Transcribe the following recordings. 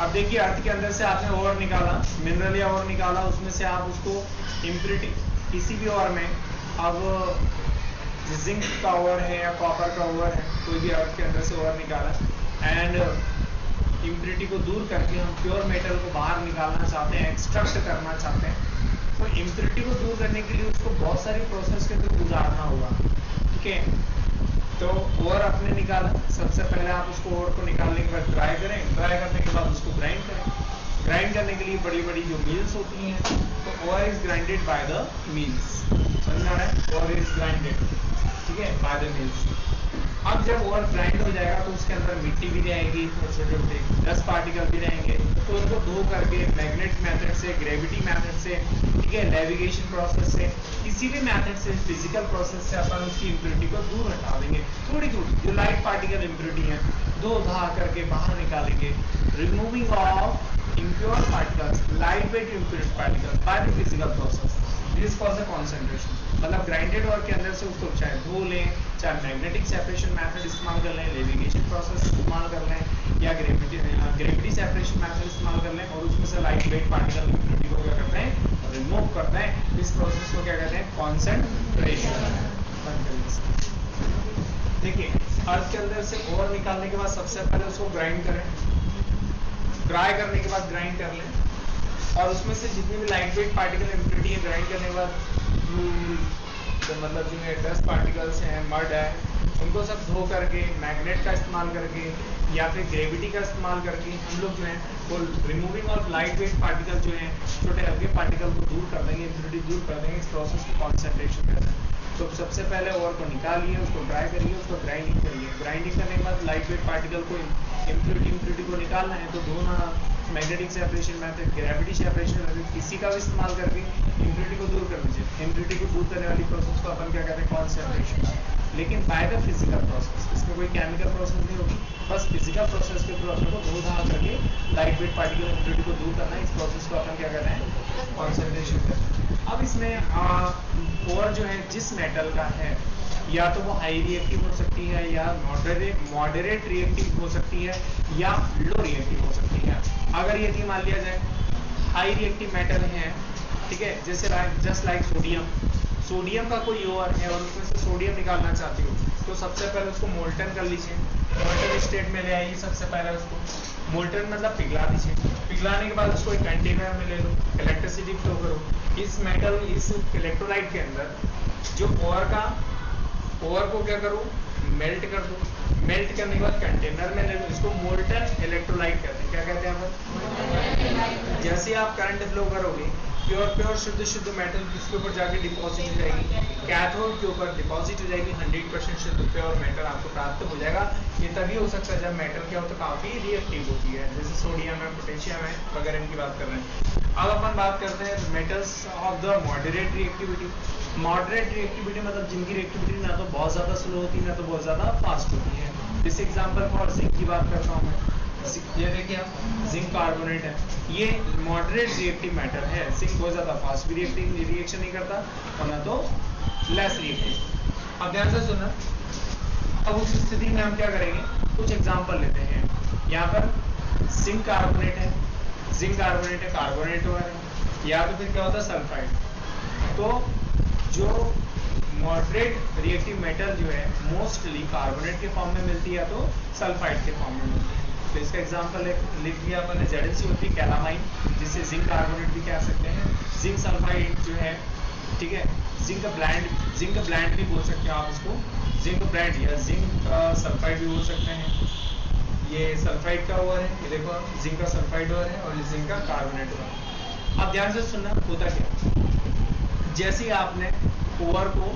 अब देखिए अर्थ के अंदर से आपने ओर निकाला, मिनरल या ओर निकाला, उसमें से आप उसको इम्प्योरिटी किसी भी ओर में, अब जिंक का ओर है या कॉपर का ओर है, कोई भी अर्थ के अंदर से ओर निकाला एंड इम्प्योरिटी को दूर करके हम प्योर मेटल को बाहर निकालना चाहते हैं, एक्सट्रैक्ट करना चाहते हैं, तो इम्प्योरिटी को दूर करने के लिए उसको बहुत सारी प्रोसेस के थ्रू गुजारना होगा। ठीक है, तो ओर आपने निकाला, सबसे पहले आप उसको ओर को निकालने के बाद ड्राई करें, ड्राई करने के बाद उसको ग्राइंड करें। ग्राइंड करने के लिए बड़ी बड़ी जो मिल्स होती हैं, तो ore is grinded by the mills, समझ आ रहा है, ओर इज ग्राइंडेड, ठीक है, बाय द मिल्स। अब जब ओर ग्राइंड हो जाएगा तो उसके अंदर मिट्टी भी रहेगी और छोटे छोटे डस्ट पार्टिकल भी रहेंगे, तो उनको धो करके मैग्नेट मेथड से, ग्रेविटी मेथड से, ठीक है, नेविगेशन प्रोसेस से, किसी भी मेथड से, फिजिकल प्रोसेस से अपन उसकी इम्प्योरिटी को दूर हटा देंगे। थोड़ी थोड़ी जो लाइट पार्टिकल इम्प्योरिटी है धो धा करके बाहर निकालेंगे, removing of impure particles, light weight impure particles by the physical process, this cause the concentration. मतलब ग्राइंडेड ओर के अंदर से उसको चाहे धो लें, चाहे मैग्नेटिक सेपरेशन मेथड इस्तेमाल कर लें, नेविगेशन प्रोसेस इस्तेमाल कर लें, या ग्रेविटी सेपरेशन मेथड इस्तेमाल कर लें, और उसमें से लाइट वेट पार्टिकल इम्प्योरिटी को क्या करते हैं, रिमूव करते हैं। इस प्रोसेस को क्या कहते हैं, कॉन्सेंट्रेशन। देखिए अर्थ के अंदर से ओर निकालने के बाद सबसे पहले उसको ग्राइंड करें, ड्राई करने के बाद ग्राइंड कर लें, और उसमें से जितनी भी लाइट वेट पार्टिकल इम्प्योरिटी है ग्राइंड करने के बाद तो मतलब जो है डस्ट पार्टिकल्स हैं, मड है, उनको सब धो करके मैग्नेट का इस्तेमाल करके या फिर ग्रेविटी का इस्तेमाल करके हम लोग जो है वो removing of light weight particle जो है, छोटे हल्के पार्टिकल को दूर कर देंगे, इम्प्योरिटी दूर कर देंगे। इस प्रोसेस को कॉन्सेंट्रेशन कहते हैं। तो सबसे पहले ओर को निकालिए, उसको ड्राई करिए, उसको ग्राइंडिंग करिए, ग्राइंडिंग करने के बाद लाइट वेट पार्टिकल को इम्प्योरिटी को निकालना है तो धोना, magnetic separation method, gravity separation method, किसी का भी इस्तेमाल करके इम्प्योरिटी को दूर कर दीजिए। इम्प्योरिटी को दूर करने वाली प्रोसेस को अपन क्या कहते हैं, कॉन्सेंट्रेशन। लेकिन बाय द फिजिकल प्रोसेस, इसमें कोई केमिकल प्रोसेस नहीं होगी, बस फिजिकल प्रोसेस के थ्रू अपन को धो धा करके लाइट वेट पार्टिकल इम्प्योरिटी को दूर करना है। इस प्रोसेस को अपन क्या कहते हैं, कॉन्सेंट्रेशन कहते हैं। अब इसमें ओर जो है जिस मेटल का है, या तो वो हाई रिएक्टिव हो सकती है, या मॉडरेट रिएक्टिव हो सकती है, या लो रिएक्टिव हो सकती है। अगर यदि मान लिया जाए हाई रिएक्टिव मेटल है, ठीक है, जैसे जस्ट लाइक सोडियम, सोडियम का कोई ओर है और उसमें से सोडियम निकालना चाहती हो, तो सबसे पहले उसको मोल्टन कर लीजिए, मोल्टन स्टेट में ले आइए। सबसे पहले उसको मोल्टन मतलब पिघला दीजिए, पिघलाने के बाद उसको एक कंटेनर में ले लो, इलेक्ट्रिसिटी फ्लो करो, इस मेटल, इस इलेक्ट्रोलाइट के अंदर जो ओर को क्या करो, मेल्ट कर दो, मेल्ट करने के बाद कंटेनर में ले लो, इसको मोल्टन इलेक्ट्रोलाइट कहते हैं। क्या कहते हैं आप, जैसे आप करंट फ्लो करोगे, प्योर शुद्ध मेटल किसके ऊपर जाके डिपॉजिट हो जाएगी, कैथोड के ऊपर डिपॉजिट हो जाएगी, 100% शुद्ध प्योर मेटल आपको प्राप्त हो जाएगा। ये तभी हो सकता है जब मेटल क्या होता है, काफी रिएक्टिव होती है, जैसे सोडियम है, पोटेशियम है वगैरह, इनकी बात कर रहे हैं। अब अपन बात करते हैं metals of the moderate reactivity. Moderate reactivity मतलब जिनकी रिएक्टिविटी ना तो बहुत ज्यादा स्लो होती है, ना तो बहुत ज्यादा फास्ट होती है। इस एग्जांपल फॉर जिंक की बात करता हूँ मैं, ये देखिए आप, जिंक कार्बोनेट है, ये मॉडरेट रिएक्टिव मेटल है। जिंक बहुत ज्यादा फास्ट भी रिएक्शन नहीं करता और ना तो लेस रिएक्टिव। अब ध्यान से सुनना, अब उस स्थिति में हम क्या करेंगे, कुछ एग्जांपल लेते हैं। यहाँ पर जिंक कार्बोनेट है, जिंक कार्बोनेट है, कार्बोनेट है, या तो फिर क्या होता है, सल्फाइड। तो जो मॉडरेट रिएक्टिव मेटल जो है मोस्टली कार्बोनेट के फॉर्म में मिलती है, तो सल्फाइड के फॉर्म में मिलती है। तो इसका एग्जांपल लिख दिया अपन ने, ZnC होती है कैलामाइन, जिसे जिंक कार्बोनेट भी कह सकते हैं। जिंक सल्फाइड जो है, ठीक है, जिंक ब्लैंड भी बोल सकते हैं आप उसको, जिंक ब्लैंड या जिंक सल्फाइड भी बोल सकते हैं। ये सल्फाइड का ओर है, ये देखो जिंक का सल्फाइड ओर है, और ये जिंक का कार्बोनेट ओर है। अब ध्यान से सुनना, होता क्या, जैसे ही आपने ओर को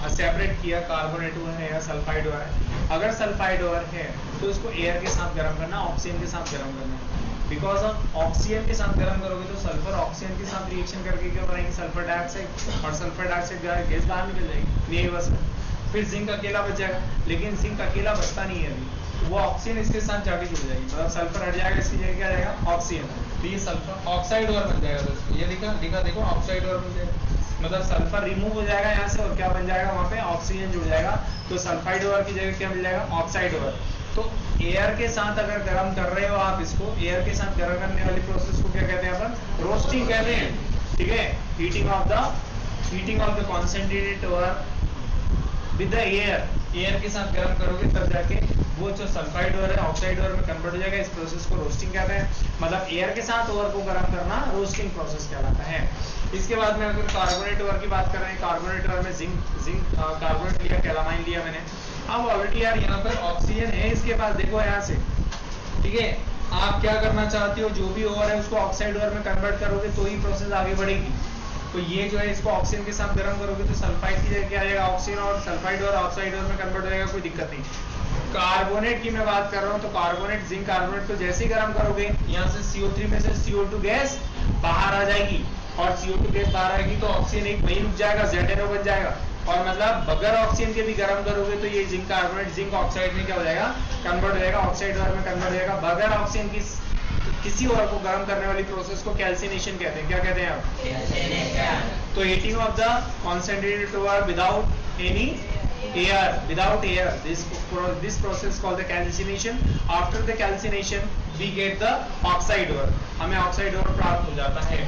सेपरेट किया, कार्बोनेट ओर है या सल्फाइड ओर है, अगर सल्फाइड ओर है तो इसको एयर के साथ गर्म करना, ऑक्सीजन के साथ गर्म करना। बिकॉज ऑफ ऑक्सीजन के साथ गर्म करोगे तो सल्फर ऑक्सीजन के साथ रिएक्शन करके क्या बनाएगी, सल्फर डाइऑक्साइड, और सल्फर डाइऑक्साइड गैस बाहर निकल जाएगी, नहीं बस। फिर जिंक अकेला बच जाएगा, लेकिन जिंक अकेला बचता नहीं है अभी, वो ऑक्सीजन इसके साथ जाके जुड़ जाएगी, मतलब सल्फर हट जाएगा, इसकी जगह क्या जाएगा, ऑक्सीजन। तो ये सल्फर ऑक्साइड ओर बन जाएगा दोस्तों, ये लिखा देखो, ऑक्साइड ओर बन जाएगा, मतलब सल्फर रिमूव हो जाएगा यहाँ से, और क्या बन जाएगा, वहाँ पे ऑक्सीजन जुड़ जाएगा। तो सल्फाइड ओर की जगह क्या मिल जाएगा, ऑक्साइड ओर। तो एयर के साथ अगर गर्म कर रहे हो आप इसको, एयर के साथ गर्म करने वाली प्रोसेस को क्या कहते हैं अपन? रोस्टिंग कहते हैं। ठीक है, heating of the concentrated over with the air के साथ गर्म करोगे तब जाके वो जो सल्फाइड ओवर है ऑक्साइड ओवर में कन्वर्ट हो जाएगा। इस प्रोसेस को रोस्टिंग कहते हैं। मतलब एयर के साथ ओवर को गर्म करना रोस्टिंग प्रोसेस कहलाता है। इसके बाद में अगर कार्बोनेट ओवर की बात कर रहे हैं, कार्बोनेट ओवर में जिंक कार्बोनेट लिया, कैलामाइन लिया मैंने। अब ऑलरेडी यार यहाँ पर ऑक्सीजन है इसके पास, देखो यहाँ से। ठीक है, आप क्या करना चाहते हो, जो भी ओवर है उसको ऑक्साइड ओवर में कन्वर्ट करोगे तो ही प्रोसेस आगे बढ़ेगी। तो ये जो है इसको ऑक्सीजन के साथ गर्म करोगे तो सल्फाइड की जगह क्या आ जाएगा, ऑक्सीजन, और सल्फाइड और ऑक्साइड में कन्वर्ट हो जाएगा, कोई दिक्कत नहीं। कार्बोनेट की मैं बात कर रहा हूँ, तो कार्बोनेट, जिंक कार्बोनेट को जैसे ही गर्म करोगे यहाँ से CO3 में से CO2 गैस बाहर आ जाएगी, और CO2 गैस बाहर आएगी तो ऑक्सीजन एक वही रुक जाएगा, ZNO बन जाएगा। और मतलब बगैर ऑक्सीजन के भी गर्म करोगे तो ये जिंक कार्बोनेट जिंक ऑक्साइड में क्या हो जाएगा, कन्वर्ट हो जाएगा, ऑक्साइड में कन्वर्ट हो जाएगा। बगैर ऑक्सीजन की किसी और को गर्म करने वाली प्रोसेस को कैल्सिनेशन कहते हैं। क्या कहते हैं आप? तो heating of the concentrated over without any air, this process called the calcination. After the calcination we get the oxide ore, हमें ऑक्साइड ओर प्राप्त हो जाता है।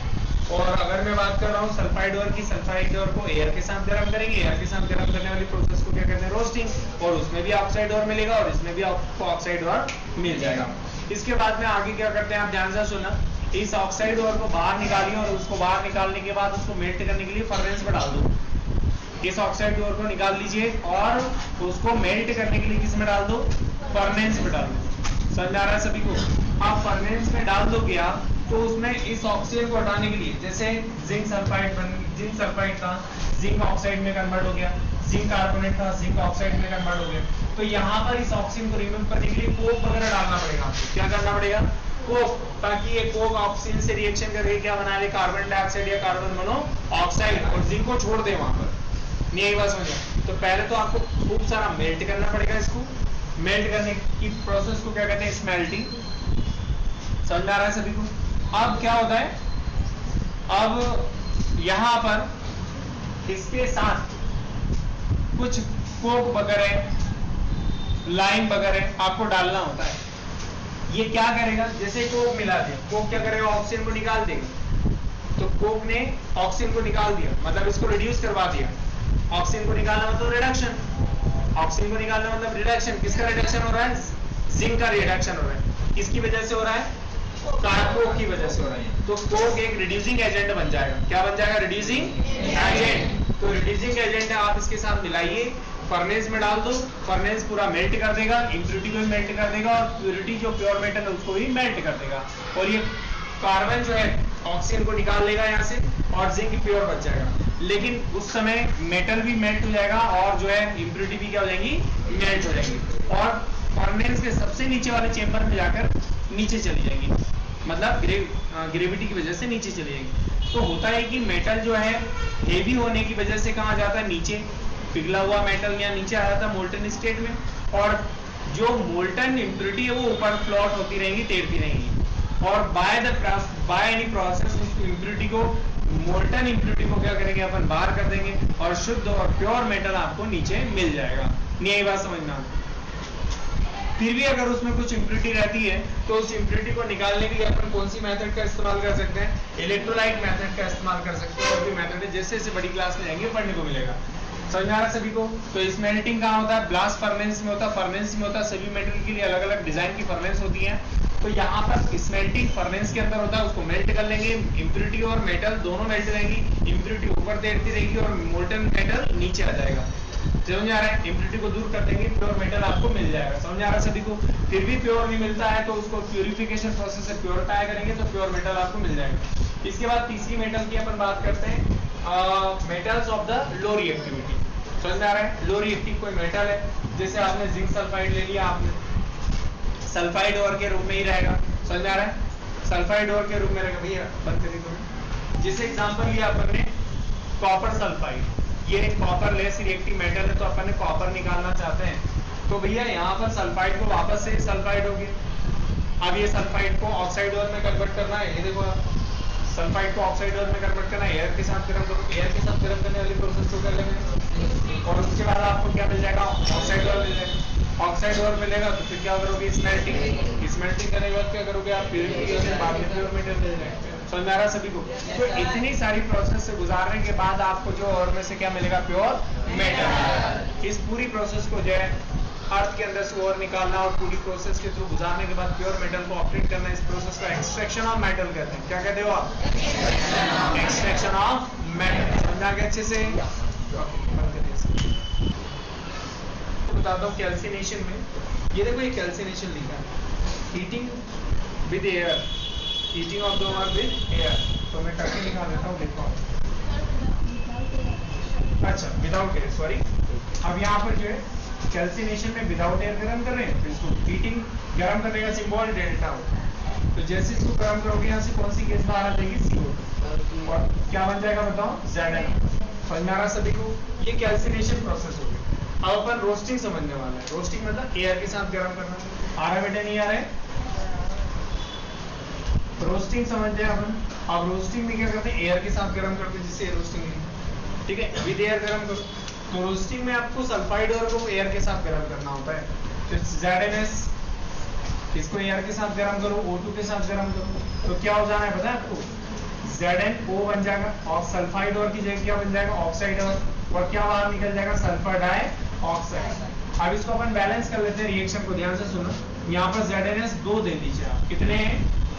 और अगर मैं बात कर रहा हूँ सल्फाइड ओर की, सल्फाइड ओर को एयर के साथ गर्म करेंगे, एयर के साथ गर्म करने वाली प्रोसेस को क्या कहते हैं, रोस्टिंग, और उसमें भी ऑक्साइड ओर मिलेगा और इसमें भी आपको ऑक्साइड ओर मिल जाएगा। इसके बाद में आगे क्या करते हैं आप ध्यान से सुनना, इस ऑक्साइड ओर को बाहर निकालिए और उसको बाहर निकालने के बाद उसको मेल्ट करने के लिए फर्नेस में डाल दो। इस ऑक्साइड ओर को निकाल लीजिए और उसको मेल्ट करने के लिए किस में डाल दो, फर्नेस में डाल दो। समझ आ रहा है सभी को? आप फर्नेस में डाल दोगे आप, तो उसमें इस ऑक्सीजन को हटाने के लिए, जैसे जिंक सल्फाइड था, जिंक ऑक्साइड में कन्वर्ट हो गया, जिंक कार्बोनेट था, जिंक ऑक्साइड में कन्वर्ट हो गया, तो यहाँ पर इस ऑक्सीजन को रिमूव करने के लिए कोक वगैरह डालना पड़ेगा। क्या करना पड़ेगा? कोक, ताकि ये कोक ऑक्सीजन से रिएक्शन करके क्या बना ले, कार्बन डाइऑक्साइड या कार्बन मोनोऑक्साइड, और जिंक को छोड़ दे वहां पर। नहीं, यही बात समझो। तो पहले तो आपको खूब सारा मेल्ट करना पड़ेगा, इसको मेल्ट करने की प्रोसेस को क्या कहते हैं, स्मेल्टिंग। समझ आ रहा है सभी को? अब क्या होता है, अब यहाँ पर इसके साथ कुछ कोक वगैरह, लाइम वगैरह आपको डालना होता है। ये क्या करेगा, जैसे कोक मिला दिया, कोक क्या करेगा, ऑक्सीजन को निकाल देगा। तो कोक ने ऑक्सीजन को निकाल दिया, मतलब इसको रिड्यूस करवा दिया। ऑक्सीजन को निकालना मतलब रिडक्शन, ऑक्सीजन को निकालना मतलब रिडक्शन। किसका रिडक्शन हो रहा है? जिंक का रिडक्शन हो रहा है। किसकी वजह से हो रहा है? कोक की वजह से हो रहा है। तो कोक एक रिड्यूसिंग एजेंट बन जाएगा। क्या बन जाएगा? Reducing agent. तो रिड्यूसिंग एजेंट है, आप इसके साथ मिलाइए, फर्नेस में डाल दो, फर्नेस पूरा मेल्ट कर देगा, इम्प्योरिटी को भी मेल्ट कर देगा, और प्योरिटी जो प्योर मेटल है उसको भी मेल्ट कर देगा। और ये कार्बन जो है ऑक्सीजन को निकाल लेगा यहाँ से, और जिंक प्योर बच जाएगा। लेकिन उस समय मेटल भी मेल्ट हो जाएगा और जो है इम्प्योरिटी भी क्या हो जाएगी, मेल्ट हो जाएगी, और फर्नेस के सबसे नीचे वाले चेंबर में जाकर नीचे चली जाएगी, मतलब ग्रेविटी की वजह से नीचे चली जाएगी। तो होता है कि मेटल जो है हेवी होने की वजह से कहाँ जाता है, नीचे। पिघला हुआ मेटल यहाँ नीचे आ जाता है मोल्टन स्टेट में, और जो मोल्टन इम्प्योरिटी है वो ऊपर फ्लोट होती रहेंगी, तैरती रहेंगी, और बाय एनी प्रोसेस उस इम्प्योरिटी को, मोल्टन इम्प्योरिटी को क्या करेंगे अपन, बाहर कर देंगे, और शुद्ध और प्योर मेटल आपको नीचे मिल जाएगा। यही बात समझना। फिर भी अगर उसमें कुछ इम्प्योरिटी रहती है तो उस इम्प्योरिटी को निकालने के लिए अपन कौन सी मेथड का इस्तेमाल कर सकते हैं, इलेक्ट्रोलाइट मेथड का इस्तेमाल कर सकते हैं। और भी मेथड है, जैसे जैसे बड़ी क्लास में जाएंगे पढ़ने को मिलेगा। समझ आ रहा है सभी को? तो स्मेल्टिंग कहाँ होता है? ब्लास्ट फर्नेस में होता है, फर्नेस में होता है। सभी मेटल के लिए अलग अलग डिजाइन की फर्नेस होती है। तो यहाँ पर स्मेल्टिंग फर्नेस के अंदर होता है, उसको मेल्ट कर लेंगे, इम्प्योरिटी और मेटल दोनों मेल्ट रहेंगी, इम्प्योरिटी ऊपर तैरती रहेगी और मोल्टन मेटल नीचे आ जाएगा। समझ आ रहा है? इम्प्योरिटी को दूर कर देंगे, प्योर मेटल आपको मिल जाएगा। समझ आ रहा है सभी को? फिर भी प्योर नहीं मिलता है तो उसको प्यूरिफिकेशन प्रोसेस से प्योरिफाई करेंगे तो प्योर मेटल आपको मिल जाएगा। इसके बाद तीसरी मेटल की अपन बात करते हैं, metals of the low reactivity. समझ आ रहा है? लो रिएक्टिव कोई मेटल है, जैसे आपने जिंक सल्फाइड ले लिया, आपने सल्फाइड ओर के रूप में ही रहेगा। समझ आ रहा है? सल्फाइड ओर के रूप में रहेगा। भैया बंद करिए तो, जिस एग्जांपल लिया अपन ने कॉपर सल्फाइड, ये कॉपर लेस रिएक्टिव मेटल है, तो अपन ने कॉपर निकालना चाहते हैं, तो भैया यहाँ पर सल्फाइड को वापस से सल्फाइड हो गया। अब ये सल्फाइड को ऑक्साइड ओर में कन्वर्ट करना है। ये देखो, सल्फाइड को ऑक्साइड ओर में कन्वर्ट करना है, एयर के साथ गर्म करो, एयर के साथ गर्म करने वाली प्रोसेस को कर लेंगे, और उसके बाद आपको क्या मिल जाएगा, ऑक्साइड ओर मिल जाएगा। ऑक्साइड और मिलेगा तो फिर क्या करोगे, स्मेल्टिंग। स्मेल्टिंग करने के बाद क्या करोगे आप, प्यूरिफिकेशन, बाद में प्योर मेटल मिल जाएगा। समझ में आ रहा सभी को? तो इतनी सारी प्रोसेस से गुजारने के बाद आपको जो और में से क्या मिलेगा, प्योर मेटल। इस पूरी प्रोसेस को जो है अर्थ के अंदर से और निकालना और पूरी प्रोसेस के थ्रू गुजारने के बाद प्योर मेटल को ऑपरेट करना, इस प्रोसेस को एक्सट्रैक्शन ऑफ मेटल कहते हैं। क्या कहते हो आप? Extraction of metal. समझा गया अच्छे से? तो बताता हूँ कैल्सिनेशन में, ये देखो ये कैल्सिनेशन लिखा है, heating with air, heating of the water with air. तो मैं करके निकाल देता हूँ, देखो। अच्छा, विदाउट एयर, सॉरी। अब यहाँ पर जो है कैल्सिनेशन में विदाउट एयर गर्म कर रहे हैं, तो इसको हीटिंग, गर्म करने का सिंबल डेल्टा हो। तो जैसे इसको गर्म करोगे यहाँ से कौन सी गैस बाहर आ जाएगी, CO2, और क्या बन जाएगा बताओ, ZnO। समझ में आ रहा सभी को? ये कैल्सिनेशन प्रोसेस हो गई। अब अपन रोस्टिंग समझने वाला है। रोस्टिंग मतलब एयर के साथ गर्म करना। आ रहा है बेटा, नहीं आ रहा है? रोस्टिंग समझते हैं अपन। अब रोस्टिंग में क्या करते हैं, एयर के साथ गर्म करते हैं, जिससे रोस्टिंग, ठीक है, विद एयर गर्म करो। तो रोस्टिंग में आपको सल्फाइड और को एयर के साथ गर्म करना होता है। तो ZnS, इसको एयर के साथ गर्म करो, O2 के साथ गर्म करो, तो क्या हो जाना है पता है आपको, ZnO बन जाएगा, और सल्फाइड और की जगह क्या बन जाएगा, ऑक्साइड और क्या बाहर निकल जाएगा, सल्फर डाइऑक्साइड। अब इसको अपन बैलेंस कर लेते हैं, रिएक्शन को ध्यान से सुनो। यहाँ पर ZnS 2 दे दीजिए आप, कितने हैं,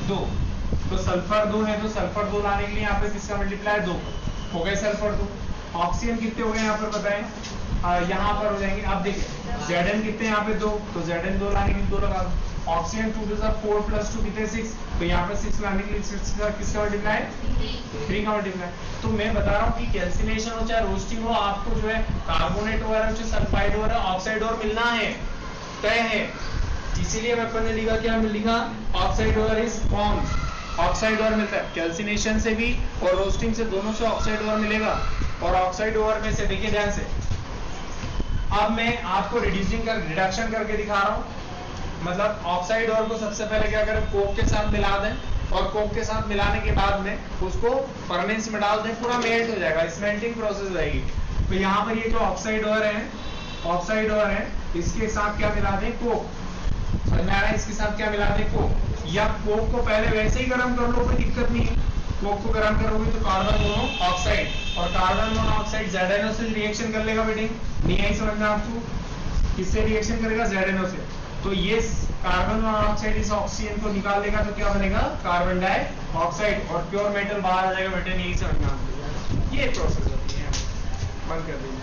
2। तो सल्फर 2 है, तो सल्फर 2 लाने के लिए यहाँ पे किसका मल्टीप्लाई, 2 हो गए सल्फर 2। ऑक्सीजन कितने हो गए यहाँ पर बताएं, यहाँ पर हो जाएंगे। अब देखिए Zn कितने यहाँ पे 2, तो Zn 2 लाने के लिए 2 लगा दो। ऑक्सीजन 2 4 + 2 कितने 6, तो यहाँ पर 6 लाने के लिए किसका मल्टीप्लाई, 3 का मल्टीप्लाई। तो मैं बता रहा हूँ कि कैल्सिनेशन हो चाहे रोस्टिंग हो, आपको जो है कार्बोनेट हो चाहे सल्फाइड हो, ऑक्साइड और मिलना है, तय है। इसीलिए अपन ने लिखा, क्या लिखा, ऑक्साइड और इज फॉर्म, ऑक्साइड और मिलता है कैल्सिनेशन से भी और रोस्टिंग से, दोनों से ऑक्साइड और मिलेगा। और ऑक्साइड और में से देखिए ध्यान से, अब मैं आपको रिडक्शन करके दिखा रहा हूं। मतलब ऑक्साइड और को सबसे पहले क्या करें, कोक के साथ मिला दें, और कोक के साथ मिलाने के बाद में उसको फर्नेस में डाल दें, पूरा मेल्ट हो जाएगा, स्मेल्टिंग प्रोसेस रहेगी। तो यहाँ पर ये जो ऑक्साइड और है, ऑक्साइड और है, इसके साथ क्या मिला दें, कोक। समझ में आ रहा है? इसके साथ क्या मिला दें, कोक। या कोक को पहले वैसे ही गर्म कर लो, कोई दिक्कत नहीं है। कोक को गर्म करोगे तो कार्बन मोनोऑक्साइड, और कार्बन मोनोऑक्साइड ZnO से रिएक्शन कर लेगा बेटे, नहीं आई समझ में आपको? किससे रिएक्शन करेगा, ZnO से। तो ये कार्बन मोनोऑक्साइड इस ऑक्सीजन को निकाल लेगा, तो क्या बनेगा, कार्बन डाइऑक्साइड, और प्योर मेटल बाहर आ जाएगा बेटे, नहीं समझ में आपको? ये प्रोसेस होती है। बंद कर दीजिए।